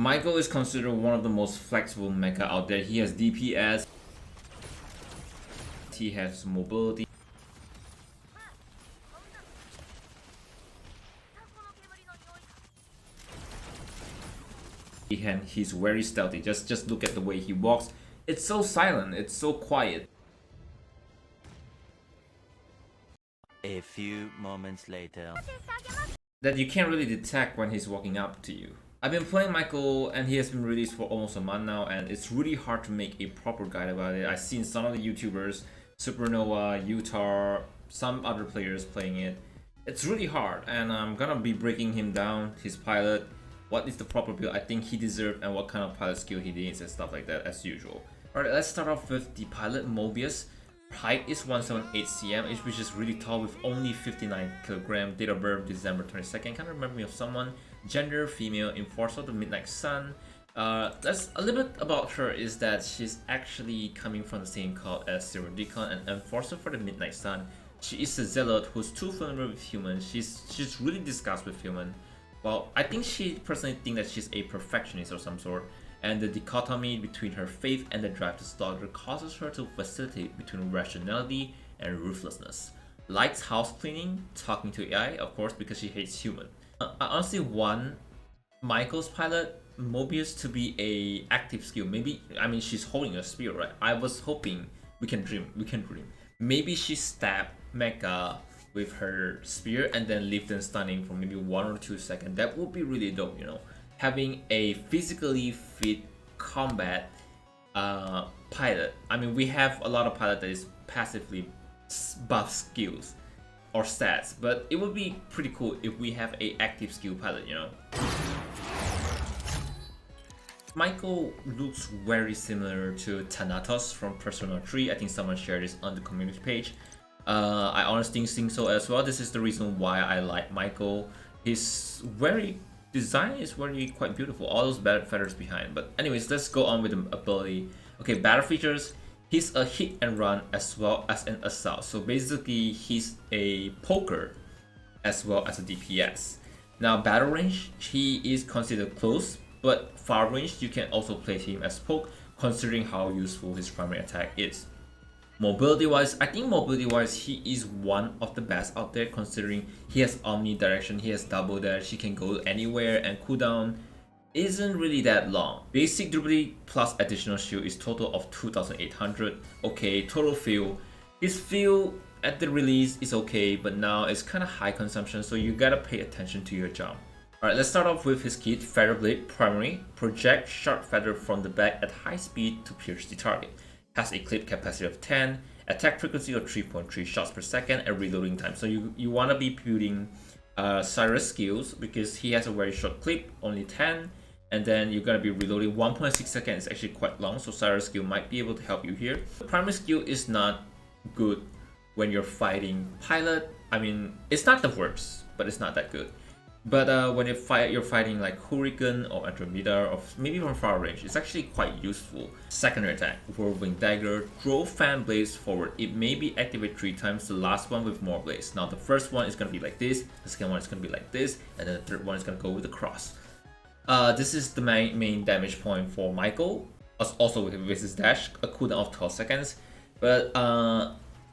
Michael is considered one of the most flexible mecha out there. He has DPS, he has mobility, and he's very stealthy. Just look at the way he walks. It's so silent, it's so quiet. A few moments later, That you can't really detect when he's walking up to you. I've been playing Michael and he has been released for almost a month now, and it's really hard to make a proper guide about it. I've seen some of the YouTubers, Supernova, Utar, some other players playing it. It's really hard, and I'm gonna be breaking him down, his pilot, what is the proper build I think he deserves, and what kind of pilot skill he needs and stuff like that as usual. Alright, let's start off with the pilot Mobius. Height is 178 cm, which is really tall with only 59 kg. Date of birth December 22nd. Kind of remind me of someone. Gender female. Enforcer of the Midnight Sun. That's a little bit about her is that she's actually coming from the same cult as Zero Deacon and Enforcer for the Midnight Sun. She is a zealot who's too familiar with humans. She's really disgusted with human. Well, I think she personally thinks that she's a perfectionist of some sort, and the dichotomy between her faith and the drive to slaughter causes her to facilitate between rationality and ruthlessness. Likes house cleaning, talking to AI, of course, because she hates human. I honestly want Michael's pilot Mobius to be a active skill. Maybe, I mean, she's holding a spear, right? I was hoping we can dream. Maybe she stabbed Mecha with her spear and then leave them stunning for maybe 1 or 2 seconds. That would be really dope, you know. Having a physically fit combat pilot. I mean, we have a lot of pilot that is passively buff skills or stats, but it would be pretty cool if we have a active skill pilot, you know. Michael looks very similar to Thanatos from Persona 3. I think someone shared this on the community page. I honestly think so as well. This is the reason why I like Michael. His design is very quite beautiful. All those bad feathers behind. But anyways, let's go on with the ability. Okay, battle features. He's a hit and run as well as an assault. So basically, he's a poker as well as a DPS. Now, battle range, he is considered close, but far range, you can also play him as poke, considering how useful his primary attack is. Mobility wise, I think mobility wise he is one of the best out there, considering he has omnidirection, he has double dash, he can go anywhere, and cooldown isn't really that long. Basic durability plus additional shield is total of 2800. Okay, total feel. His feel at the release is okay, but now it's kind of high consumption, so you gotta pay attention to your jump. Alright, let's start off with his kit. Feather Blade primary. Project sharp feather from the back at high speed to pierce the target. Has a clip capacity of 10, attack frequency of 3.3 shots per second, and reloading time. So you want to be building Cyrus skills because he has a very short clip, only 10, and then you're going to be reloading 1.6 seconds. It's actually quite long, so Cyrus skill might be able to help you here. The primary skill is not good when you're fighting pilot. I mean, it's not the worst, but it's not that good. But when you're fighting like Hurricane or Andromeda or maybe from far range, it's actually quite useful. Secondary attack, Whirlwind Dagger, throw fan blades forward. It may be activated 3 times, the last one with more blades. Now the first one is going to be like this, the second one is going to be like this, and then the third one is going to go with the cross. This is the main damage point for Michael, also with his dash, a cooldown of 12 seconds. But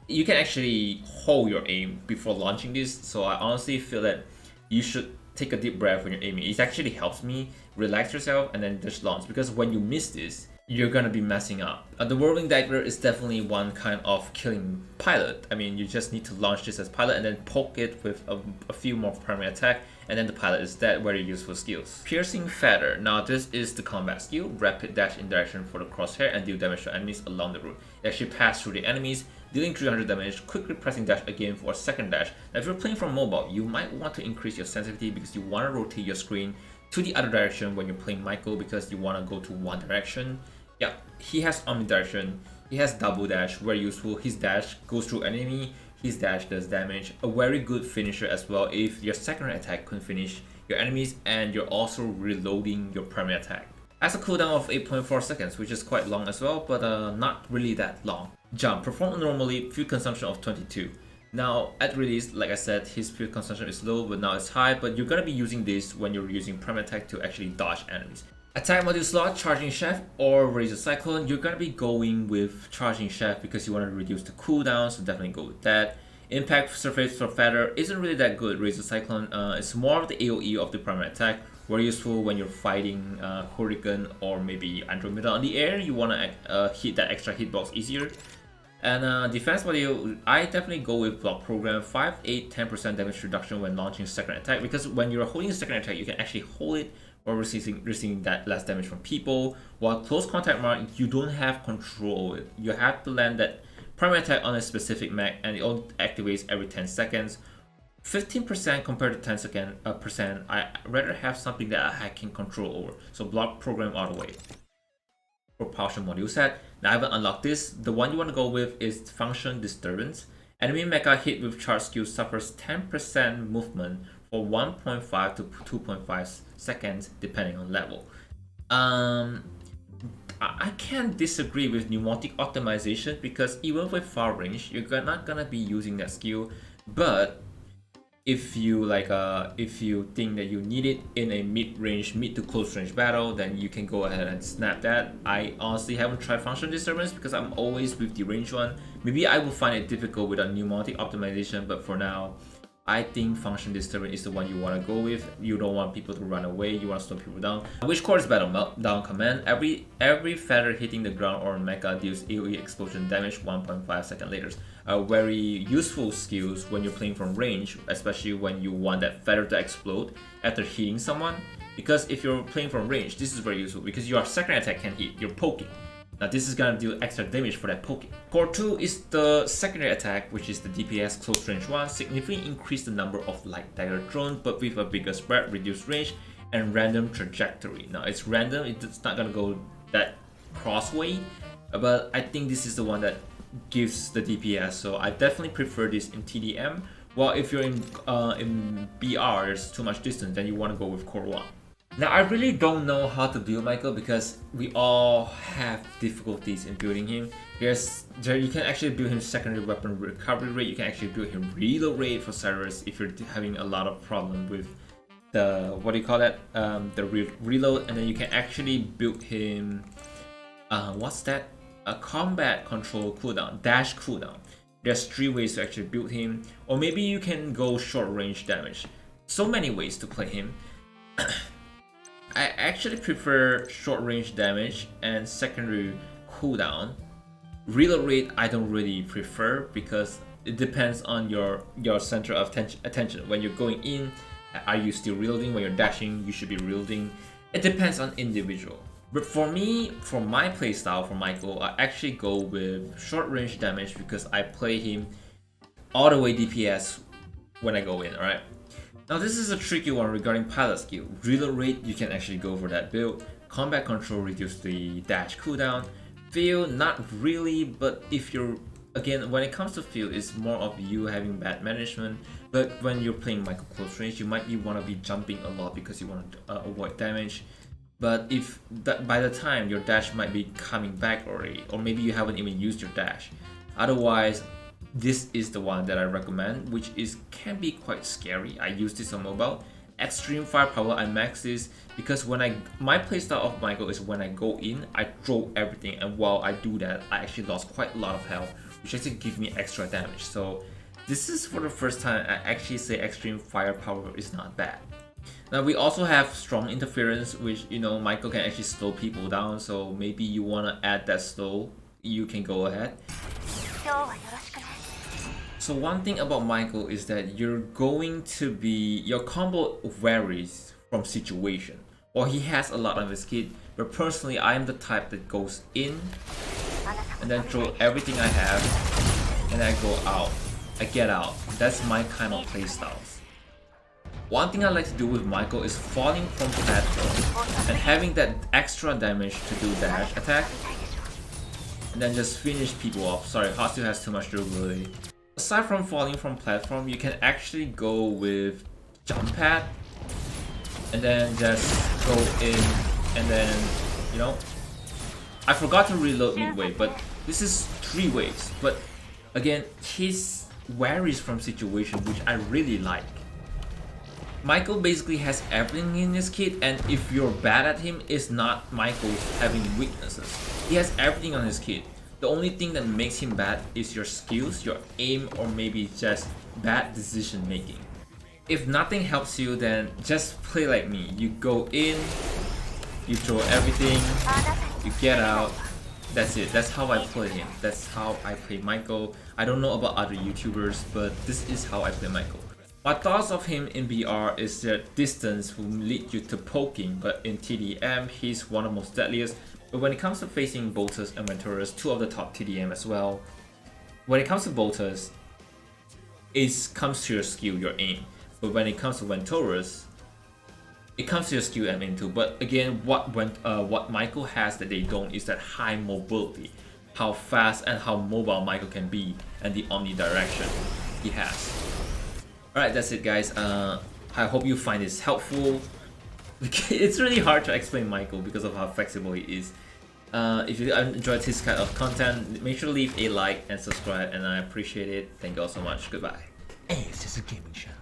you can actually hold your aim before launching this, so I honestly feel that you should take a deep breath when you're aiming. It actually helps me relax yourself and then just launch, because when you miss this, you're gonna be messing up. The Whirling Dagger is definitely one kind of killing pilot. I mean, you just need to launch this as pilot and then poke it with a few more primary attack, and then the pilot is dead. Very useful skills. Piercing Feather. Now this is the combat skill. Rapid dash in direction for the crosshair and deal damage to enemies along the route. It actually pass through the enemies, dealing 300 damage, quickly pressing dash again for a second dash. Now if you're playing from mobile, you might want to increase your sensitivity because you want to rotate your screen to the other direction when you're playing Michael, because you want to go to one direction. Yeah, he has omnidirection, he has double dash, very useful. His dash goes through enemy, his dash does damage. A very good finisher as well if your secondary attack can finish your enemies and you're also reloading your primary attack. Has a cooldown of 8.4 seconds, which is quite long as well, but not really that long. Jump. Perform normally, fuel consumption of 22. Now, at release, like I said, his fuel consumption is low, but now it's high, but you're gonna be using this when you're using primary attack to actually dodge enemies. Attack module slot, Charging Chef or Razor Cyclone. You're gonna be going with Charging Chef because you want to reduce the cooldown, so definitely go with that. Impact surface for Feather isn't really that good. Razor Cyclone, it's more of the AoE of the primary attack. Very useful when you're fighting Hurricane or maybe Andromeda on the air. You want to hit that extra hitbox easier. And defense module, I definitely go with Block Program. 5, 8, 10% damage reduction when launching second attack, because when you're holding a second attack, you can actually hold it or receiving that less damage from people. While close contact mark, you don't have control of it. You have to land that primary attack on a specific mech, and it only activates every 10 seconds. 15% compared to 10%, I rather have something that I can control over. So Block Program all the way. Propulsion module set. Now I haven't unlocked this. The one you want to go with is Function Disturbance. Enemy mecha hit with charge skill suffers 10% movement for 1.5 to 2.5 seconds depending on level. I can't disagree with pneumatic optimization, because even with far range, you're not gonna be using that skill. But if you if you think that you need it in a mid to close range battle, then you can go ahead and snap that. I honestly haven't tried Function Disturbance because I'm always with the range one. Maybe I will find it difficult with a pneumatic optimization, but for now, I think Function Disturbance is the one you want to go with. You don't want people to run away, you want to slow people down. Which core is Battle Meltdown command. Every feather hitting the ground or mecha deals AoE explosion damage 1.5 seconds later. Very useful skills when you're playing from range, especially when you want that feather to explode after hitting someone. Because if you're playing from range, this is very useful because your second attack can hit, you're poking. Now this is gonna deal extra damage for that poking. Core 2 is the secondary attack, which is the DPS close range one. Significantly increase the number of light dagger thrown, but with a bigger spread, reduced range, and random trajectory. Now it's random, it's not gonna go that crossway, but I think this is the one that gives the DPS, so I definitely prefer this in TDM. Well, if you're in BR, there's too much distance, then you want to go with Core 1. Now, I really don't know how to build Michael because we all have difficulties in building him. You can actually build him secondary weapon recovery rate, you can actually build him reload rate for Cyrus if you're having a lot of problem with the, what do you call that, the reload, and then you can actually build him, what's that? A combat control cooldown, dash cooldown. There's 3 ways to actually build him, or maybe you can go short range damage. So many ways to play him. I actually prefer short range damage and secondary cooldown. Reload rate I don't really prefer because it depends on your center of attention. When you're going in, are you still reloading? When you're dashing, you should be reloading. It depends on individual. But for me, for my playstyle for Michael, I actually go with short range damage because I play him all the way DPS when I go in, alright? Now this is a tricky one regarding pilot skill. Reload rate, you can actually go for that build. Combat control, reduce the dash cooldown. Feel, not really, but if you're, again, when it comes to feel, it's more of you having bad management. But when you're playing Michael close range, you might want to be jumping a lot because you want to avoid damage. But if by the time your dash might be coming back already, or maybe you haven't even used your dash. Otherwise, this is the one that I recommend, which can be quite scary. I use this on mobile. Extreme firepower, I max this because my playstyle of Michael is when I go in, I throw everything, and while I do that, I actually lost quite a lot of health, which actually gives me extra damage. So this is for the first time I actually say extreme firepower is not bad. Now we also have strong interference, which Michael can actually slow people down, so maybe you want to add that slow, you can go ahead. So one thing about Michael is that your combo varies from situation. Well, he has a lot of his kit, but personally I am the type that goes in and then throw everything I have and I go out. I get out. That's my kind of playstyles. One thing I like to do with Michael is falling from platform and having that extra damage to do dash attack and then just finish people off. Sorry, Hot still has too much durability. Aside from falling from platform, you can actually go with jump pad and then just go in and then, I forgot to reload midway, but this is 3 ways. But again, his varies from situation, which I really like. Michael basically has everything in his kit, and if you're bad at him, it's not Michael having weaknesses. He has everything on his kit. The only thing that makes him bad is your skills, your aim, or maybe just bad decision making. If nothing helps you, then just play like me. You go in, you throw everything, you get out. That's it. That's how I play him. That's how I play Michael. I don't know about other YouTubers, but this is how I play Michael. My thoughts of him in BR is that distance will lead you to poking, but in TDM he's one of the most deadliest. But when it comes to facing bolters and Venturas, two of the top TDM as well. When it comes to bolters, it comes to your skill, your aim. But when it comes to Venturas, it comes to your skill and aim too. But again, what Michael has that they don't is that high mobility, how fast and how mobile Michael can be, and the omnidirection he has. Alright, that's it guys. I hope you find this helpful. It's really hard to explain Michael because of how flexible he is. If you enjoyed this kind of content, make sure to leave a like and subscribe, and I appreciate it. Thank you all so much. Goodbye. Hey, it's just a gaming channel.